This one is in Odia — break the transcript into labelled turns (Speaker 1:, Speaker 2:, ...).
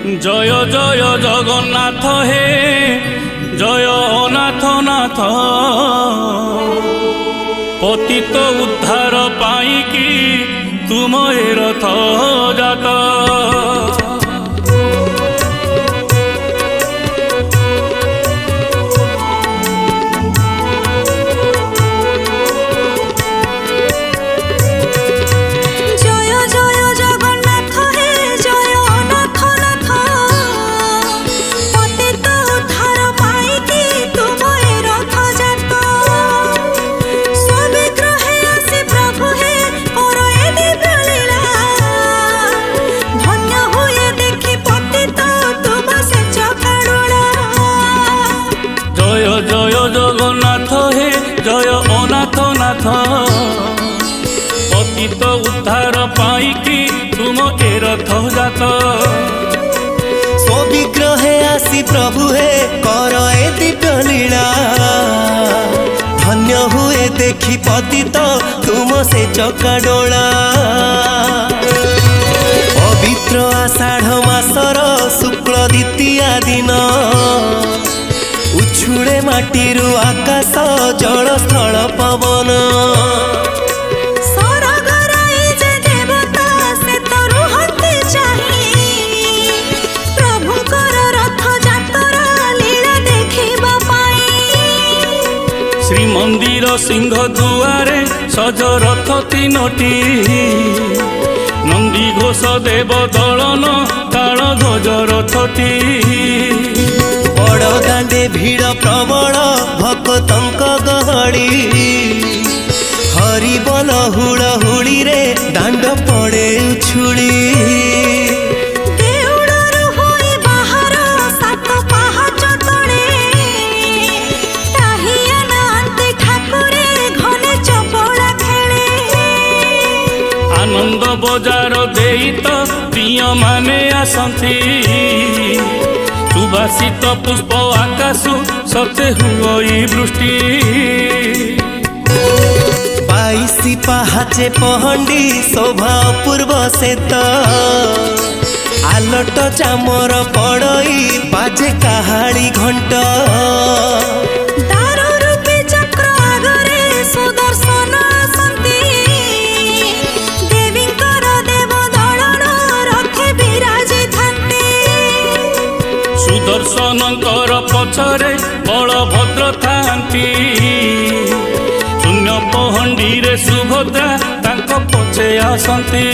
Speaker 1: জয় জয় জগন্নাথ হে জয় অনাথ নাথ পতিত উদ্ধার পাইকি তুম এ রথ জাত। জগন্নাথ হে জয় অনাথ নাথ পতিত উদ্ধার পাইকি তুম এ রথ জাত।
Speaker 2: স্ববিগ্রহে আসি প্রভু হে কর এ দিব্য লীলা ধন্য হুয়ে দেখি পতিত তুম সে চকাডোলা। পবিত্র আষাঢ় মাসর শুক্ল দ্বিতীয়া দিন উছুড়ে মাটিরু আকাশ জল স্থল পবন।
Speaker 1: ଶ୍ରୀମନ୍ଦିର ସିଂହ ଦୁଆରେ ସଜ ରଥ ତିନୋଟି ନନ୍ଦୀ ଘୋଷ ଦେବ ଦଳନ ତାଳ ଧ୍ୱଜ ରଥଟି।
Speaker 2: ବଡ଼ ଦାଣ୍ଡେ ଭିଡ଼ ପ୍ରବଳ ଭକ୍ତଙ୍କ ଗହଳି ହରିବୋଲ ହୁଳହୁଳିରେ ଦାଣ୍ଡ ପଡ଼େ ଉଛୁଳି।
Speaker 1: ଆନନ୍ଦ ବଜାର ଦେଇ ତ ପ୍ରିୟ ମାନେ ଆସନ୍ତି ସୁବାସିତ ପୁଷ୍ପ ଆକାଶ ସତେ ହୁଏ ବୃଷ୍ଟି।
Speaker 2: 22 ପାହାଚେ ପହଣ୍ଡି ଶୋଭା ଅପୂର୍ବ ସେତ ଆଲଟ ଚାମର ପଡ଼ଇ ବାଜେ କାହାଳି ଘଣ୍ଟ।
Speaker 1: ସୁଦର୍ଶନଙ୍କର ପଛରେ ବଳଭଦ୍ର ଥାନ୍ତି ଶୂନ୍ୟ ପହଣ୍ଡିରେ ସୁଭଦ୍ରା ତାଙ୍କ ପଛେ ଆସନ୍ତି।